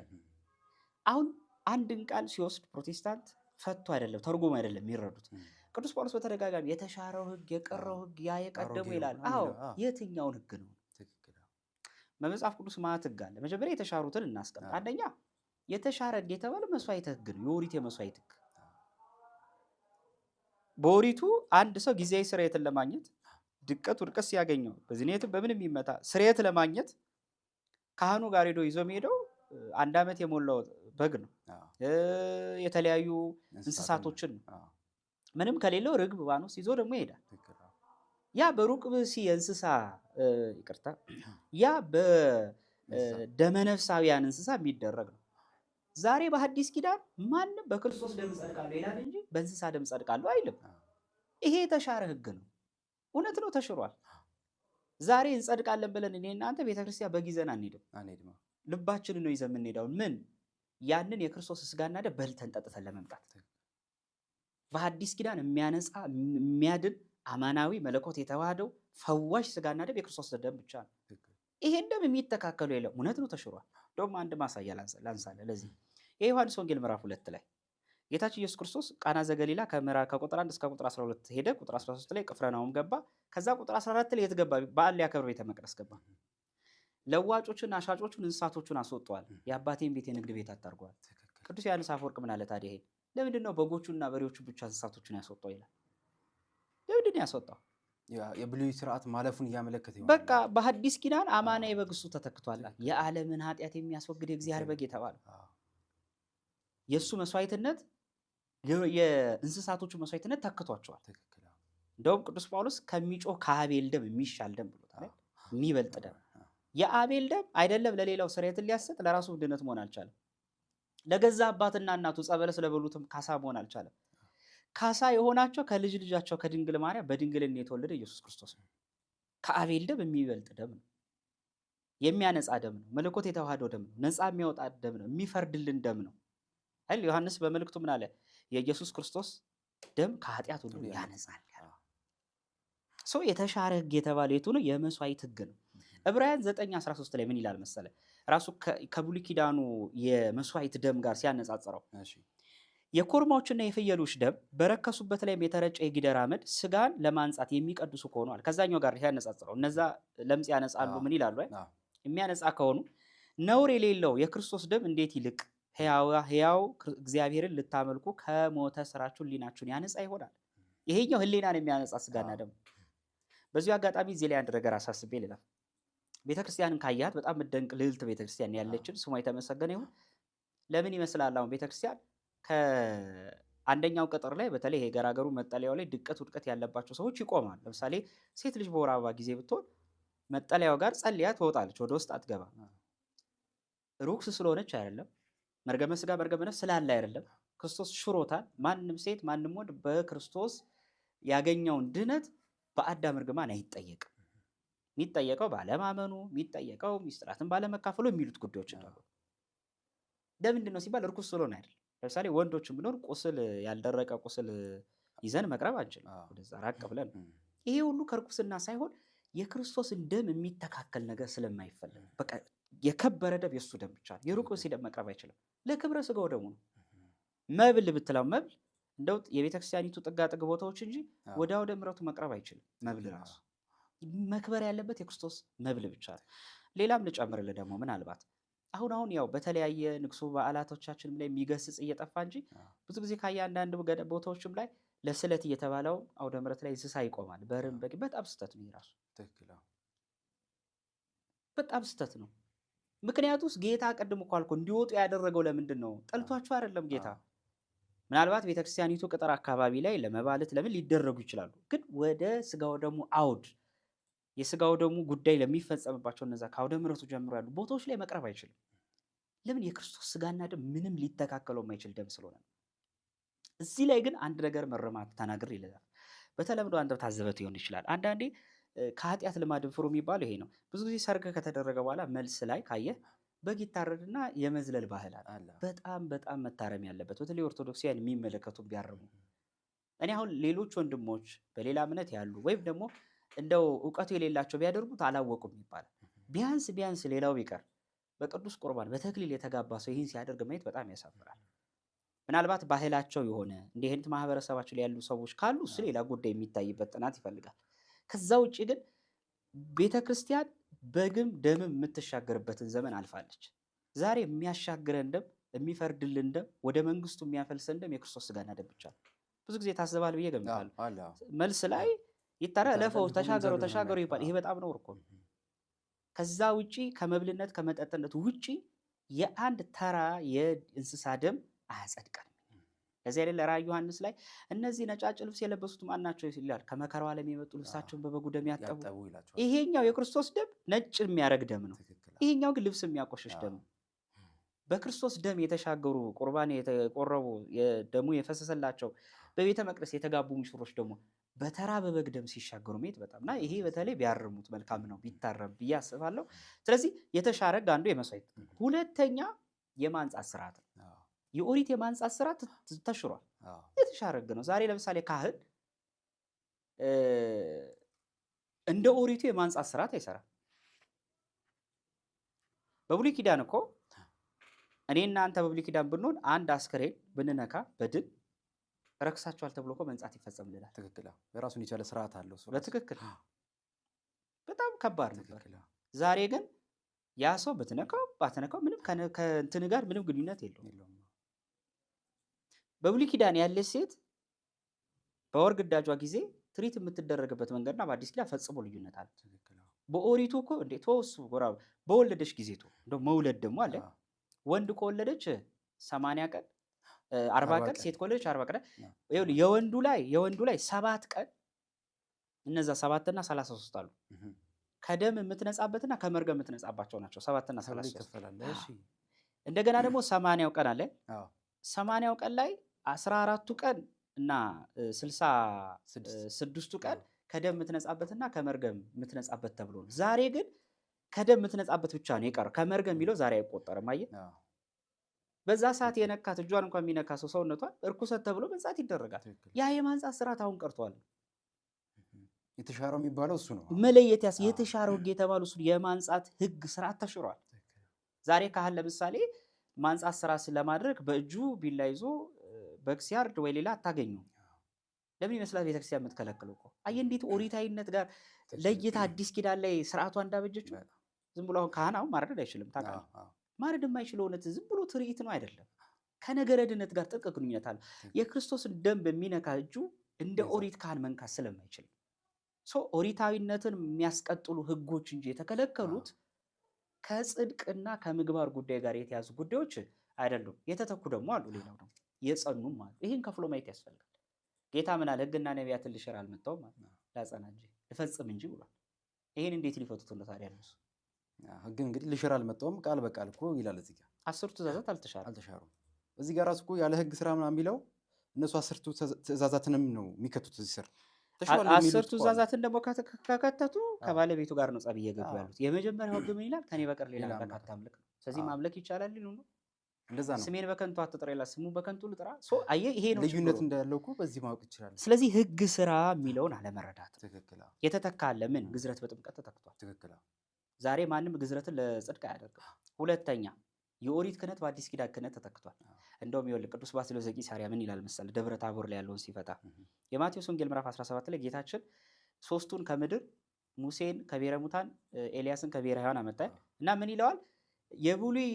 አሁን አንድን ቃል ሲወስድ ፕሮቴስታንት ፈቶ አይደለም ተርጉም አይደለም የሚረዱት። ቅዱስ ጳውሎስ በተደጋጋሚ የተሻረው ህግ፣ የቀረው ህግ፣ ያ የቀደመው ይላል። የትኛውን ህግ ነው? በመጽሐፍ ቅዱስ ማለት ህግ አለ። መጀመሪያ የተሻሩትን እናስቀምጥ። አንደኛ የተሻረ ህግ የተባለው መስዋዕት ህግ ነው። የኦሪት የመስዋዕት ህግ። በኦሪቱ አንድ ሰው ጊዜያዊ ስርየትን ለማግኘት ድቀት ውድቀት ሲያገኘው በዝኔትም በምንም ይመታ ስርየት ለማግኘት ካህኑ ጋር ሄዶ ይዞ የሚሄደው 1 ዓመት የሞላው በግ ነው። የተለያዩ እንስሳቶችን ነው። ምንም ከሌለው ርግብ ዋኖስ ይዞ ደግሞ ይሄዳል። ያ በሩቅ ብእሲ የእንስሳ ይቅርታ፣ ያ በደመነፍሳውያን እንስሳ የሚደረግ ነው። ዛሬ በሐዲስ ኪዳን ማንም በክርስቶስ ደም ጸድቃለሁ ይላል እንጂ በእንስሳ ደም ጸድቃለሁ አይልም። ይሄ የተሻረ ሕግ ነው። እውነት ነው፣ ተሽሯል። ዛሬ እንጸድቃለን ብለን እኔ እናንተ ቤተክርስቲያን በጊዜን አንሄድም። ልባችንን ነው ይዘን የምንሄደው። ምን ያንን የክርስቶስ ስጋና ደም በልተን ጠጥተን ለመምጣት በሐዲስ ኪዳን የሚያነጻ የሚያድን አማናዊ መለኮት የተዋህደው ፈዋሽ ስጋና ደም የክርስቶስ ደም ብቻ ነው። ይሄን ደም የሚተካከሉ የለም። እውነት ነው፣ ተሽሯል። እንደውም አንድ ማሳያ ላንሳለን። ለዚህ የዮሐንስ ወንጌል ምዕራፍ 2 ላይ ጌታችን ኢየሱስ ክርስቶስ ቃና ዘገሊላ ከቁጥር 1 እስከ ቁጥር 12 ሄደ። ቁጥር 13 ላይ ቅፍርናሆም ገባ። ከዛ ቁጥር 14 ላይ የት ገባ? በዓል ሊያከብር ቤተ መቅደስ ገባ። ለዋጮችና ሻጮቹን እንስሳቶቹን አስወጥተዋል። የአባቴን ቤት የንግድ ቤት አታርገዋል። ቅዱስ ዮሐንስ አፈወርቅ ምን አለ ታዲያ? ይሄ ለምንድን ነው በጎቹና በሬዎቹን ብቻ እንስሳቶቹን ያስወጣው ይላል። ለምንድን ነው ያስወጣው? የብሉይ ስርዓት ማለፉን እያመለከተ ይሆናል። በቃ በሐዲስ ኪዳን አማናዊ በግ እሱ ተተክቷል። የዓለምን ኃጢአት የሚያስወግድ የእግዚአብሔር በግ የተባለው የእሱ መስዋዕትነት የእንስሳቶቹ መስዋዕትነት ተክቷቸዋል። እንደውም ቅዱስ ጳውሎስ ከሚጮህ ከአቤል ደም የሚሻል ደም ብሎታል። የሚበልጥ ደም። የአቤል ደም አይደለም ለሌላው ስርየትን ሊያሰጥ ለራሱ ድነት መሆን አልቻለም። ለገዛ አባትና እናቱ ጸበለ ስለበሉትም ካሳ መሆን አልቻለም። ካሳ የሆናቸው ከልጅ ልጃቸው ከድንግል ማርያም በድንግልና የተወለደ ኢየሱስ ክርስቶስ ነው። ከአቤል ደም የሚበልጥ ደም ነው። የሚያነጻ ደም ነው። መለኮት የተዋህደው ደም ነው። ነፃ የሚያወጣ ደም ነው። የሚፈርድልን ደም ነው። አይደል? ዮሐንስ በመልእክቱ ምን አለ? የኢየሱስ ክርስቶስ ደም ከኃጢአት ሁሉ ያነጻል። ሰው የተሻረ ሕግ የተባለ የቱ ነው? የመስዋዕት ሕግ ነው። ዕብራውያን 9:13 ላይ ምን ይላል መሰለ? ራሱ ከብሉይ ኪዳኑ የመስዋዕት ደም ጋር ሲያነጻጽረው የኮርማዎችና የፍየሎች ደም በረከሱበት ላይም የተረጨ የጊደር አመድ ስጋን ለማንጻት የሚቀድሱ ከሆኗል። ከዛኛው ጋር ሲያነጻጽረው እነዛ ለምጽ ያነጻሉ ምን ይላሉ? የሚያነጻ ከሆኑ ነውር የሌለው የክርስቶስ ደም እንዴት ይልቅ ሕያው እግዚአብሔርን ልታመልኩ ከሞተ ስራችሁ ሕሊናችሁን ያነጻ ይሆናል። ይሄኛው ሕሊናን የሚያነጻ ስጋና ደም። በዚሁ አጋጣሚ እዚህ ላይ አንድ ነገር አሳስቤ ልለፍ። ቤተክርስቲያንን ካያት በጣም የምትደንቅ ልዕልት ቤተክርስቲያን ያለችን ስሟ የተመሰገነ ይሁን። ለምን ይመስላል? አሁን ቤተክርስቲያን ከአንደኛው ቅጥር ላይ በተለይ የገራገሩ መጠለያው ላይ ድቀት ውድቀት ያለባቸው ሰዎች ይቆማል። ለምሳሌ ሴት ልጅ በወር አበባ ጊዜ ብትሆን መጠለያው ጋር ጸልያ ትወጣለች፣ ወደ ውስጥ አትገባም። ርኩስ ስለሆነች አይደለም፣ መርገመ ስጋ መርገመ ነፍስ ስላለ አይደለም። ክርስቶስ ሽሮታል። ማንም ሴት ማንም ወንድ በክርስቶስ ያገኘውን ድነት በአዳም እርግማን አይጠየቅም። የሚጠየቀው ባለማመኑ፣ የሚጠየቀው ሚስጥራትን ባለመካፈሉ የሚሉት ጉዳዮች እንዳሉ። ለምንድን ነው ሲባል ርኩስ ስለሆነ አይደለም። ለምሳሌ ወንዶችን ብንሆን ቁስል ያልደረቀ ቁስል ይዘን መቅረብ አንችልም፣ ወደዛ ራቅ ብለን። ይሄ ሁሉ ከርኩስና ሳይሆን የክርስቶስን ደም የሚተካከል ነገር ስለማይፈለግ በቃ የከበረ ደም የእሱ ደም ብቻ ነው። የሩቅ ብእሲ ደም መቅረብ አይችልም። ለክብረ ስጋው ደሙ ነው። መብል ብትለው መብል እንደው የቤተክርስቲያኒቱ ጥጋጥግ ቦታዎች እንጂ ወደ አውደ ምሕረቱ መቅረብ አይችልም። መብል ራሱ መክበር ያለበት የክርስቶስ መብል ብቻ ነው። ሌላም ልጨምርልህ ደግሞ ምናልባት አሁን ያው በተለያየ ንግሱ በዓላቶቻችንም ላይ የሚገስጽ እየጠፋ እንጂ ብዙ ጊዜ ከአንዳንድ ቦታዎችም ላይ ለስለት እየተባለው አውደ ምሕረት ላይ እንስሳ ይቆማል። በርም በግ በጣም ስህተት ነው። ይራሱ በጣም ስህተት ነው። ምክንያቱስ ጌታ ቀድሞ እኮ አልኩህ እንዲወጡ ያደረገው ለምንድን ነው? ጠልቷቸው አይደለም ጌታ። ምናልባት ቤተክርስቲያኒቱ ቅጥር አካባቢ ላይ ለመባለት ለምን ሊደረጉ ይችላሉ። ግን ወደ ስጋው ደግሞ አውድ የስጋው ደግሞ ጉዳይ ለሚፈጸምባቸው እነዛ ከአውደ ምሕረቱ ጀምሮ ያሉ ቦታዎች ላይ መቅረብ አይችልም። ለምን? የክርስቶስ ስጋና ደም ምንም ሊተካከለው የማይችል ደም ስለሆነ ነው። እዚህ ላይ ግን አንድ ነገር መረማት ተናግር ይላል። በተለምዶ አንተ ታዘበት ይሆን ይችላል። አንዳንዴ ከኃጢአት ልማድን ፍሩ የሚባለው ይሄ ነው። ብዙ ጊዜ ሰርግ ከተደረገ በኋላ መልስ ላይ ካየህ በግ ይታረድና የመዝለል ባህል አለ። በጣም በጣም መታረም ያለበት በተለይ ኦርቶዶክሳውያን የሚመለከቱ ቢያርሙ። እኔ አሁን ሌሎች ወንድሞች በሌላ እምነት ያሉ ወይም ደግሞ እንደው እውቀቱ የሌላቸው ቢያደርጉት አላወቁም ይባላል። ቢያንስ ሌላው ቢቀር በቅዱስ ቁርባን በተክሊል የተጋባ ሰው ይህን ሲያደርግ ማየት በጣም ያሳፍራል። ምናልባት ባህላቸው የሆነ እንዲህ አይነት ማህበረሰባቸው ላይ ያሉ ሰዎች ካሉ እሱ ሌላ ጉዳይ የሚታይበት ጥናት ይፈልጋል። ከዛ ውጭ ግን ቤተ ክርስቲያን በግም ደምም የምትሻገርበትን ዘመን አልፋለች። ዛሬ የሚያሻግረን ደም የሚፈርድልን ደም ወደ መንግስቱ የሚያፈልሰን ደም የክርስቶስ ስጋና ደም ብቻ ነው። ብዙ ጊዜ ታስባል ብዬ ገምታለሁ። መልስ ላይ ለፈው ይታረዳል፣ ሁሉም ተሻገሩ ዘሎ ነው ተሻገሩ የሚያልፈው። ይባል። ይሄ በጣም ነውር እኮ ነው። ከዛ ውጪ ከመብልነት ከመጠጥነት ውጪ የአንድ ተራ የእንስሳ ደም አያጸድቀንም። ከዚያ ላይ ራዕየ ዮሐንስ ላይ እነዚህ ነጫጭ ልብስ የለበሱት ማን ናቸው ይላል። ከመከራው ዓለም የመጡ ልብሳቸውን በበጉ ደም ያጠቡ። ያጠቡ ይላቸዋል። ይሄኛው የክርስቶስ ደም ነጭ የሚያረግ ደም ነው። ትክክል። ይሄኛው ግን ልብስ የሚያቆሽሽ ደም ነው። በክርስቶስ ደም የተሻገሩ ቁርባን የተቆረቡ ደሙ የፈሰሰላቸው በቤተ መቅደስ የተጋቡ ሙሽሮች ደግሞ በተራ በበግ ደም ሲሻገሩ ማየት በጣም እና ይሄ በተለይ ቢያርሙት መልካም ነው ቢታረም ብዬ አስባለሁ። ስለዚህ የተሻረ ሕግ አንዱ የመስዋዕት፣ ሁለተኛ የማንጻት ስርዓት ነው። የኦሪት የማንጻት ስርዓት ተሽሯል፣ የተሻረ ሕግ ነው። ዛሬ ለምሳሌ ካህን እንደ ኦሪቱ የማንጻት ስርዓት አይሰራም። በብሉይ ኪዳን እኮ እኔ እና አንተ በብሉይ ኪዳን ብንሆን አንድ አስከሬን ብንነካ በድን ረክሳቸዋል ተብሎ እኮ መንጻት ይፈጸምልናል። ትክክል። የራሱን የቻለ ስርዓት አለው። በትክክል በጣም ከባድ ነበር። ዛሬ ግን ያ ሰው ብትነካው ባትነካው ምንም ከእንትን ጋር ምንም ግንኙነት የለውም። በብሉይ ኪዳን ያለች ሴት በወር ግዳጇ ጊዜ ትሪት የምትደረግበት መንገድና በአዲስ ኪዳን ፈጽሞ ልዩነት አለ። በኦሪቱ እኮ እንዴ ተወሱ ጎራ በወለደች ጊዜ እንደው መውለድ ደግሞ አለ። ወንድ ከወለደች 80 ቀን 40 ቀን፣ ሴት ከወለደች 40 ቀን። የወንዱ ላይ 7 ቀን እነዛ 7 እና 33 አሉ። ከደም የምትነጻበትና ከመርገም የምትነጻባቸው ናቸው 7 እና 33። እንደገና ደግሞ 80ው ቀን አለ። 80ው ቀን ላይ 14ቱ ቀን እና 66ቱ ቀን ከደም የምትነጻበትና ከመርገም የምትነጻበት ተብሎ ነው። ዛሬ ግን ከደም የምትነጻበት ብቻ ነው የቀረው። ከመርገም የሚለው ዛሬ አይቆጠርም። አየህ፣ በዛ ሰዓት የነካት እጇን እንኳን የሚነካ ሰው ሰውነቷን እርኩሰት ተብሎ መንጻት ይደረጋል። ያ የማንጻት ስርዓት አሁን ቀርቷል። የተሻረው የሚባለው እሱ ነው። መለየት የተሻረው ሕግ የተባለው እሱ የማንጻት ሕግ ስርዓት ተሽሯል። ዛሬ ካህን ለምሳሌ ማንጻት ስራ ስለማድረግ በእጁ ቢላ ይዞ በግ ሲያርድ ወይ ሌላ አታገኙ። ለምን ይመስላል ቤተክርስቲያን የምትከለክለው እኮ? አየህ እንዴት ኦሪታዊነት ጋር ለይታ አዲስ ኪዳን ላይ ስርዓቷ እንዳበጀችው። ዝም ብሎ አሁን ካህን አሁን ማረድ አይችልም። ታውቃለህ፣ ማረድ የማይችለው እውነት ዝም ብሎ ትርኢት ነው አይደለም። ከነገረ ድነት ጋር ጥልቅ ግንኙነት አለ። የክርስቶስን ደም በሚነካ እጁ እንደ ኦሪት ካህን መንካት ስለማይችል ኦሪታዊነትን የሚያስቀጥሉ ሕጎች እንጂ የተከለከሉት ከጽድቅና ከምግባር ጉዳይ ጋር የተያዙ ጉዳዮች አይደሉም። የተተኩ ደግሞ አሉ። ሌላው ደግሞ የጸኑም አሉ። ይህን ከፍሎ ማየት ያስፈልጋል። ጌታ ምን አለ? ሕግና ነቢያትን ልሽር አልመጣሁም ማለት ነው፣ ላጸና እንጂ ልፈጽም እንጂ ብሏል። ይህን እንዴት ሊፈቱት ነው ታዲያ? እነሱ ሕግ እንግዲህ ልሽር አልመጣሁም ቃል በቃል እኮ ይላል እዚህ ጋር። 10ቱ ትእዛዛት አልተሻሩም። እዚህ ጋር ራሱ እኮ ያለ ሕግ ስራ ምናምን የሚለው እነሱ 10ቱ ትእዛዛትንም ነው የሚከቱት እዚህ ስር 10ቱ ትእዛዛትን ደግሞ ከከተቱ ከባለቤቱ ጋር ነው ጸብ እየገቡ ያሉት። የመጀመሪያው ሕግ ምን ይላል? ከኔ በቀር ሌላ አምላክ አታምልክ ነው። ስለዚህ ማምለክ ይቻላል ይሉ ነው። እንደዛ ነው። ስሜን በከንቱ አትጥራ ይላል። ስሙ በከንቱ ልጥራ። አየህ፣ ይሄ ነው ልዩነት እንዳለው እኮ በዚህ ማወቅ ይችላል። ስለዚህ ሕግ ስራ የሚለውን አለመረዳት። ትክክል። የተተካ ለምን ግዝረት በጥምቀት ተተክቷል። ትክክል። ዛሬ ማንም ግዝረትን ለጽድቅ አያደርግም። ሁለተኛ የኦሪት ክህነት በአዲስ ኪዳን ክህነት ተተክቷል። እንደውም ይኸውልህ ቅዱስ ባስልዮስ ዘቂሳርያ ምን ይላል መሰለህ? ደብረ ታቦር ላይ ያለውን ሲፈታ የማቴዎስ ወንጌል ምዕራፍ 17 ላይ ጌታችን ሶስቱን ከምድር ሙሴን ከብሔረ ሙታን ኤልያስን ከብሔረ ሕያዋን አመጣ እና ምን ይለዋል? የብሉይ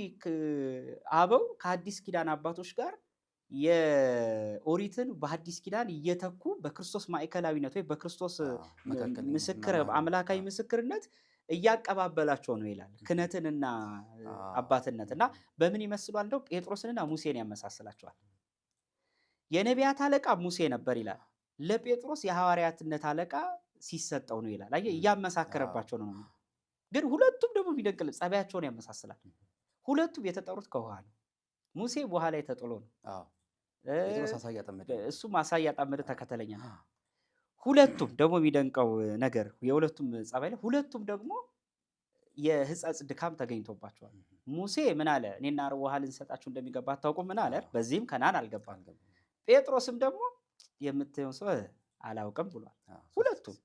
አበው ከአዲስ ኪዳን አባቶች ጋር የኦሪትን በአዲስ ኪዳን እየተኩ በክርስቶስ ማዕከላዊነት ወይ በክርስቶስ ምስክር አምላካዊ ምስክርነት እያቀባበላቸው ነው ይላል። ክህነትንና አባትነት እና በምን ይመስሏል? እንደው ጴጥሮስንና ሙሴን ያመሳስላቸዋል። የነቢያት አለቃ ሙሴ ነበር ይላል። ለጴጥሮስ የሐዋርያትነት አለቃ ሲሰጠው ነው ይላል። አየህ፣ እያመሳከረባቸው ነው። ግን ሁለቱም ደግሞ ቢደንቅል ጸባያቸውን ያመሳስላል። ሁለቱም የተጠሩት ከውሃ ነው። ሙሴ ውሃ ላይ ተጥሎ ነው። እሱም አሳ እያጣመደ ተከተለኛ ነው። ሁለቱም ደግሞ የሚደንቀው ነገር የሁለቱም ጸባይ ላይ ሁለቱም ደግሞ የሕጸጽ ድካም ተገኝቶባቸዋል። ሙሴ ምን አለ? እኔና ውሃ ልንሰጣችሁ እንደሚገባ አታውቁም ምን አለ? በዚህም ከናን አልገባም። ጴጥሮስም ደግሞ የምትየውን ሰው አላውቅም ብሏል። ሁለቱም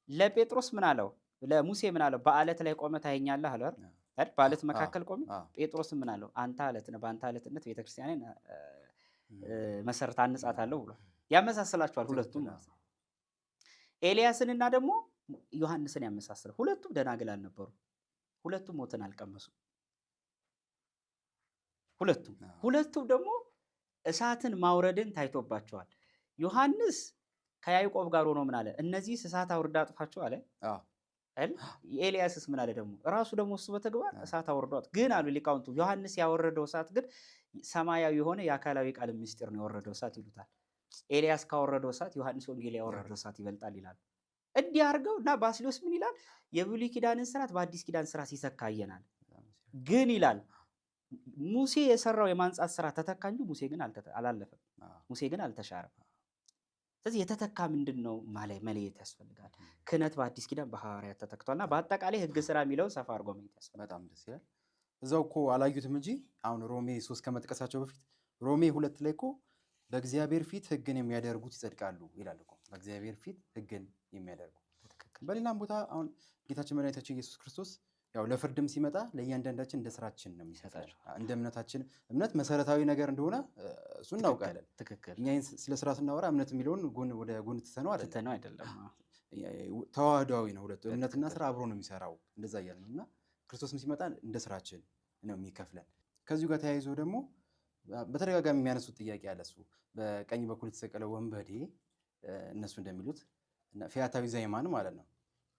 ለጴጥሮስ ምን አለው? ለሙሴ ምን አለው? በአለት ላይ ቆመ ታየኛለህ አለ አይደል? በአለት መካከል ቆመ። ጴጥሮስም ምን አለው? አንተ አለት ነህ፣ በአንተ አለትነት ቤተክርስቲያንን መሰረት አንጻታለሁ ብሏል። ያመሳስላቸዋል ሁለቱም። ኤልያስንና ደግሞ ዮሐንስን ያመሳስላል። ሁለቱም ደናግል አልነበሩ። ሁለቱም ሞትን አልቀመሱ። ሁለቱም ደግሞ እሳትን ማውረድን ታይቶባቸዋል። ዮሐንስ ከያዕቆብ ጋር ሆኖ ምን አለ? እነዚህ እሳት አውርዳ አጥፋቸው አለ አይደል? ኤልያስስ ምን አለ ደግሞ? ራሱ ደግሞ እሱ በተግባር እሳት አውርዷት። ግን አሉ ሊቃውንቱ ዮሐንስ ያወረደው እሳት ግን ሰማያዊ የሆነ የአካላዊ ቃል ምስጢር ነው ያወረደው እሳት ይሉታል። ኤልያስ ካወረደው እሳት ዮሐንስ ወንጌል ያወረደው እሳት ይበልጣል ይላል። እንዲህ አድርገው እና ባስልዮስ ምን ይላል? የብሉይ ኪዳንን ስርዓት በአዲስ ኪዳን ስራ ሲተካ አየናል። ግን ይላል ሙሴ የሰራው የማንጻት ስራ ተተካ እንጂ ሙሴ ግን አላለፈም። ሙሴ ግን አልተሻረም። ስለዚህ የተተካ ምንድን ነው መለየት ያስፈልጋል። ክህነት በአዲስ ኪዳን በሐዋርያት ተተክቷል እና በአጠቃላይ ህግ ስራ የሚለውን ሰፋ አድርጎ ማየት ያስፈልጋል። በጣም ደስ ይላል። እዛው እኮ አላዩትም እንጂ አሁን ሮሜ 3 ከመጥቀሳቸው በፊት ሮሜ 2 ላይ እኮ በእግዚአብሔር ፊት ህግን የሚያደርጉት ይጸድቃሉ ይላል እኮ። በእግዚአብሔር ፊት ህግን የሚያደርጉ በሌላም ቦታ አሁን ጌታችን መድኃኒታችን ኢየሱስ ክርስቶስ ያው ለፍርድም ሲመጣ ለእያንዳንዳችን እንደ ስራችን ነው የሚሰጠው። እንደ እምነታችን እምነት መሰረታዊ ነገር እንደሆነ እሱ እናውቃለን። ትክክል። እኛ ስለ ስራ ስናወራ እምነት የሚለውን ወደ ጎን ትተነው አይደለም። ተዋህዳዊ ነው ሁለቱ፣ እምነትና ስራ አብሮ ነው የሚሰራው። እንደዛ እያልን ነው እና ክርስቶስም ሲመጣ እንደ ስራችን ነው የሚከፍለን። ከዚሁ ጋር ተያይዞ ደግሞ በተደጋጋሚ የሚያነሱት ጥያቄ አለ። እሱ በቀኝ በኩል የተሰቀለው ወንበዴ እነሱ እንደሚሉት ፊያታዊ ዘይማን ማለት ነው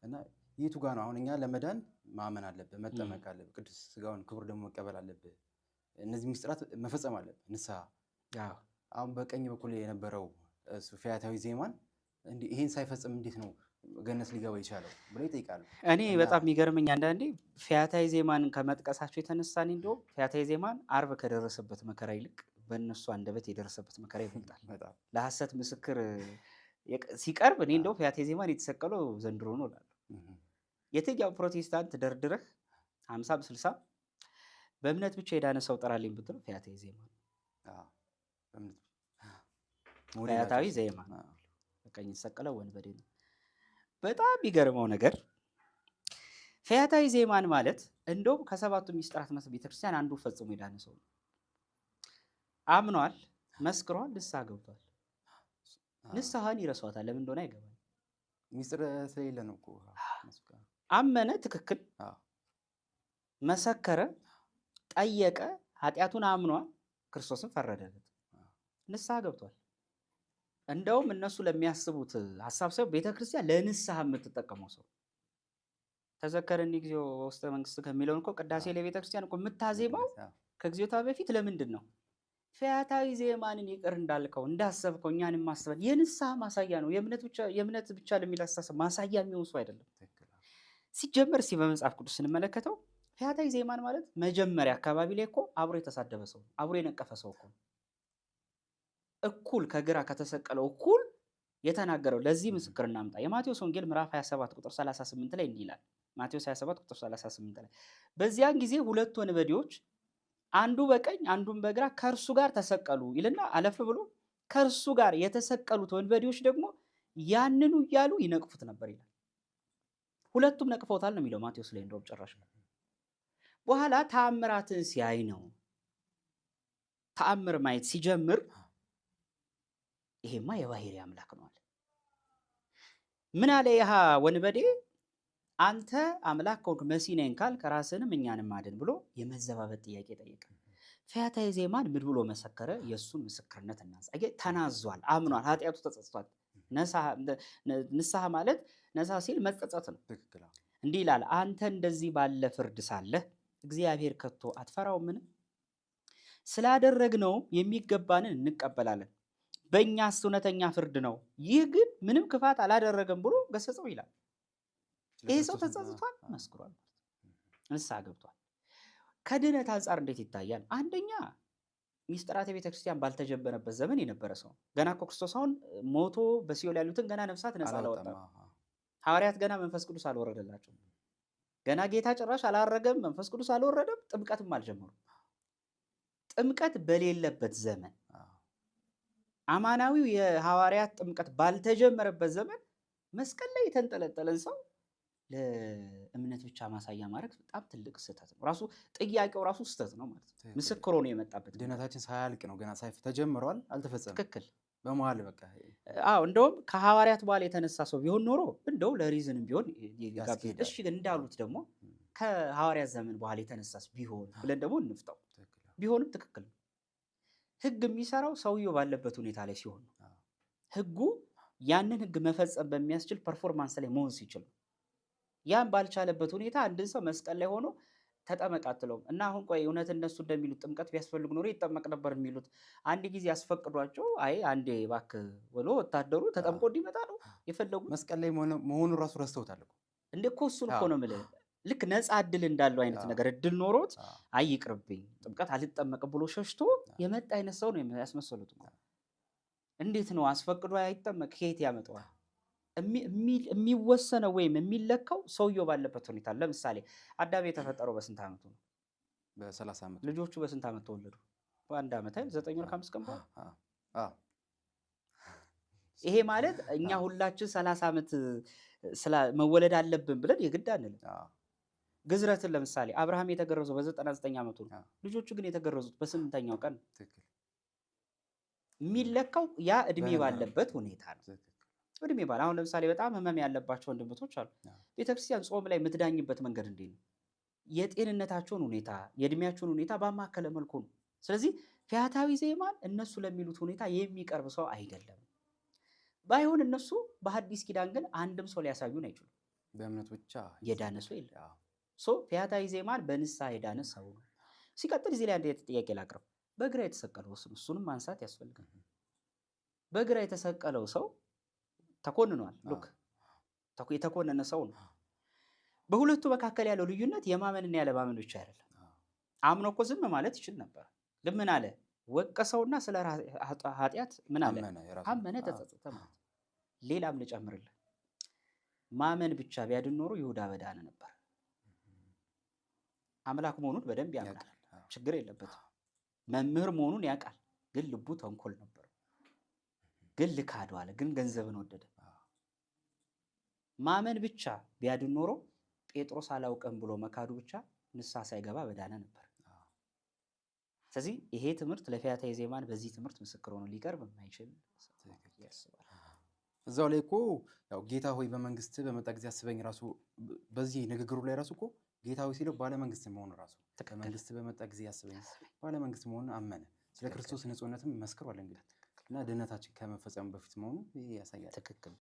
እና የቱ ጋር ነው? አሁን እኛ ለመዳን ማመን አለብህ፣ መጠመቅ አለብህ፣ ቅዱስ ስጋውን ክቡር ደግሞ መቀበል አለብህ፣ እነዚህ ምስጢራት መፈጸም አለብህ፣ ንስሐ። አሁን በቀኝ በኩል የነበረው ፊያታዊ ዘይማን ይሄን ሳይፈጽም እንዴት ነው ገነት ሊገባ ይቻለው ብለው ይጠይቃሉ። እኔ በጣም የሚገርመኝ አንዳንዴ ፊያታዊ ዘይማንን ከመጥቀሳቸው የተነሳ እንደው ፊያታዊ ዘይማን አርብ ከደረሰበት መከራ ይልቅ በእነሱ አንደበት የደረሰበት መከራ ይበልጣል። ለሐሰት ምስክር ሲቀርብ እኔ እንደው ፊያታዊ ዘይማን የተሰቀለው ዘንድሮ ነው እላለሁ። የትኛው ፕሮቴስታንት ደርድረህ 50 60 በእምነት ብቻ የዳነ ሰው ጥራልኝ ብትለው ፊያታዊ ዘይማን ፊያታዊ ዘይማን በቀኝ የተሰቀለው ወንበዴ ነው። በጣም የሚገርመው ነገር ፈያታዊ ዘይማን ማለት እንደውም ከሰባቱ ሚስጥራት ቤተክርስቲያን አንዱ ፈጽሞ የዳነ ሰው ነው። አምኗል፣ መስክሯል፣ ንስሐ ገብቷል። ንስሐን ይረሷታል። ለምን እንደሆነ አይገባም። ሚስጥር ስለሌለ ነው እኮ። አመነ፣ ትክክል፣ መሰከረ፣ ጠየቀ፣ ኃጢአቱን አምኗል፣ ክርስቶስን ፈረደለት፣ ንስሐ ገብቷል። እንደውም እነሱ ለሚያስቡት ሀሳብ ሰው ቤተክርስቲያን ለንስሐ የምትጠቀመው ሰው ተዘከረኒ ጊዜው በውስተ መንግስት ከሚለውን እኮ ቅዳሴ ለቤተክርስቲያን እኮ የምታዜማው ከጊዜታ በፊት ለምንድን ነው? ፈያታዊ ዘይማንን ይቅር እንዳልከው እንዳሰብከው እኛንም ማስበን የንስሐ ማሳያ ነው። የእምነት ብቻ ለሚል አስተሳሰብ ማሳያ የሚሆን ሰው አይደለም። ሲጀመር በመጽሐፍ ቅዱስ ስንመለከተው ፈያታዊ ዘይማን ማለት መጀመሪያ አካባቢ ላይ እኮ አብሮ የተሳደበ ሰው፣ አብሮ የነቀፈ ሰው እኮ እኩል ከግራ ከተሰቀለው እኩል የተናገረው። ለዚህ ምስክር እናምጣ። የማቴዎስ ወንጌል ምዕራፍ 27 ቁጥር 38 ላይ እንዲህ ይላል። ማቴዎስ 27 ቁጥር 38 ላይ በዚያን ጊዜ ሁለት ወንበዴዎች አንዱ በቀኝ አንዱን በግራ ከእርሱ ጋር ተሰቀሉ ይልና አለፍ ብሎ ከእርሱ ጋር የተሰቀሉት ወንበዴዎች ደግሞ ያንኑ እያሉ ይነቅፉት ነበር ይላል። ሁለቱም ነቅፈውታል ነው የሚለው ማቴዎስ ላይ። እንደውም ጭራሽ በኋላ ተአምራትን ሲያይ ነው ተአምር ማየት ሲጀምር ይሄማ የባህሪ አምላክ ነው አለ። ምን አለ ይሃ ወንበዴ? አንተ አምላክ ከሆንክ መሲህ ነኝ ካልክ ራስህንም እኛንም አድን ብሎ የመዘባበት ጥያቄ ጠየቀ። ፈያታዊ ዘይማን ምን ብሎ መሰከረ? የእሱን ምስክርነት እናንሳ። ተናዟል፣ አምኗል፣ ኃጢአቱ ተጸጽቷል። ንስሐ ማለት ነሳ ሲል መጸጸት ነው። እንዲህ ይላል፣ አንተ እንደዚህ ባለ ፍርድ ሳለህ እግዚአብሔር ከቶ አትፈራውምን? ስላደረግነው የሚገባንን እንቀበላለን፣ በእኛስ እውነተኛ ፍርድ ነው። ይህ ግን ምንም ክፋት አላደረገም ብሎ ገሰጸው ይላል። ይሄ ሰው ተጸጽቷል፣ መስክሯል፣ ንስሐ ገብቷል። ከድነት አንጻር እንዴት ይታያል? አንደኛ ሚስጥራተ ቤተክርስቲያን ባልተጀመረበት ዘመን የነበረ ሰው ገና እኮ ክርስቶስ አሁን ሞቶ በሲኦል ያሉትን ገና ነፍሳት ነፃ አላወጣም። ሐዋርያት ገና መንፈስ ቅዱስ አልወረደላቸውም። ገና ጌታ ጭራሽ አላረገም፣ መንፈስ ቅዱስ አልወረደም፣ ጥምቀትም አልጀመሩም። ጥምቀት በሌለበት ዘመን አማናዊው የሐዋርያት ጥምቀት ባልተጀመረበት ዘመን መስቀል ላይ የተንጠለጠለን ሰው ለእምነት ብቻ ማሳያ ማድረግ በጣም ትልቅ ስህተት ነው። ራሱ ጥያቄው ራሱ ስህተት ነው ማለት ነው። ምስክሮ ነው የመጣበት። ድነታችን ሳያልቅ ነው ገና ተጀምሯል፣ አልተፈጸመም። ትክክል። በመሀል በቃ እንደውም ከሐዋርያት በኋላ የተነሳ ሰው ቢሆን ኖሮ እንደው ለሪዝንም ቢሆን እሺ፣ እንዳሉት ደግሞ ከሐዋርያት ዘመን በኋላ የተነሳስ ቢሆን ብለን ደግሞ እንፍታው። ቢሆንም ትክክል ነው። ህግ የሚሰራው ሰውየው ባለበት ሁኔታ ላይ ሲሆን ነው። ህጉ ያንን ህግ መፈጸም በሚያስችል ፐርፎርማንስ ላይ መሆን ሲችል ነው። ያን ባልቻለበት ሁኔታ አንድን ሰው መስቀል ላይ ሆኖ ተጠመቅ አትለውም። እና አሁን ቆይ እውነት እነሱ እንደሚሉት ጥምቀት ቢያስፈልግ ኖሮ ይጠመቅ ነበር የሚሉት። አንድ ጊዜ ያስፈቅዷቸው አይ አንዴ እባክህ ብሎ ወታደሩ ተጠምቆ እንዲመጣ ነው የፈለጉት። መስቀል ላይ መሆኑን ራሱ ረስተውታል እኮ እንደ እኮ እሱን እኮ ነው የምልህ። ልክ ነፃ እድል እንዳለው አይነት ነገር እድል ኖሮት አይ ይቅርብኝ ጥምቀት አልጠመቅም ብሎ ሸሽቶ የመጣ አይነት ሰው ነው ያስመሰሉት። እንዴት ነው አስፈቅዶ አይጠመቅ ከየት ያመጣዋል? የሚወሰነው ወይም የሚለካው ሰውየው ባለበት ሁኔታ። ለምሳሌ አዳም የተፈጠረው በስንት ዓመቱ ነው? በ30 ዓመት። ልጆቹ በስንት ዓመት ተወለዱ? በአንድ ዓመት አይደል? 9 ወር ከ5 ቀን በኋላ። ይሄ ማለት እኛ ሁላችን 30 ዓመት መወለድ አለብን ብለን የግድ አንልም። ግዝረትን ለምሳሌ አብርሃም የተገረዘው በ99 ዓመቱ ነው። ልጆቹ ግን የተገረዙት በስንተኛው ቀን? የሚለካው ያ እድሜ ባለበት ሁኔታ ነው። እድሜ ባለ አሁን ለምሳሌ በጣም ህመም ያለባቸው ወንድሞች አሉ። ቤተክርስቲያን ጾም ላይ የምትዳኝበት መንገድ እንዴት ነው? የጤንነታቸውን ሁኔታ የእድሜያቸውን ሁኔታ ባማከለ መልኩ ነው። ስለዚህ ፈያታዊ ዜማን እነሱ ለሚሉት ሁኔታ የሚቀርብ ሰው አይደለም። ባይሆን እነሱ በሐዲስ ኪዳን ግን አንድም ሰው ሊያሳዩን አይችሉም። በእምነት ብቻ የዳነ ሰው የለም። ፈያታዊ ዜማን በንስሐ የዳነ ሰው ነው። ሲቀጥል እዚህ ላይ አንድ ጥያቄ ላቅርብ። በግራ የተሰቀለው እሱንም ማንሳት ያስፈልጋል። በግራ የተሰቀለው ሰው ተኮንኗል። ሉክ የተኮነነ ሰው ነው። በሁለቱ መካከል ያለው ልዩነት የማመንና ያለማመን ብቻ አይደለም። አምኖ እኮ ዝም ማለት ይችል ነበር። ለምን አለ? ወቀሰውና ስለ ኃጢአት ምን አለ? አመነ፣ ተጸጸተ ማለት። ሌላም ልጨምርልህ፣ ማመን ብቻ ቢያድን ኖሮ ይሁዳ በዳነ ነበር። አምላክ መሆኑን በደንብ ያምናል፣ ችግር የለበትም። መምህር መሆኑን ያውቃል፣ ግን ልቡ ተንኮል ነበር። ግን ልካደው አለ፣ ግን ገንዘብን ወደደ። ማመን ብቻ ቢያድን ኖሮ ጴጥሮስ አላውቅም ብሎ መካዱ ብቻ ንስሐ ሳይገባ በዳነ ነበር። ስለዚህ ይሄ ትምህርት ለፈያታዊ ዜማን በዚህ ትምህርት ምስክር ሆኖ ሊቀርብ የማይችል ያስባል። እዛው ላይ እኮ ያው ጌታ ሆይ በመንግስት በመጣ ጊዜ አስበኝ ራሱ በዚህ ንግግሩ ላይ ራሱ እኮ ጌታ ሆይ ሲለው ባለመንግስት መሆኑ ራሱ በመንግስት በመጣ ጊዜ አስበኝ ባለመንግስት መሆኑን አመነ። ስለ ክርስቶስ ንጹህነትም መስክሯል። እንግዲህ እና ድህነታችን ከመፈጸሙ በፊት መሆኑ ያሳያል። ትክክል።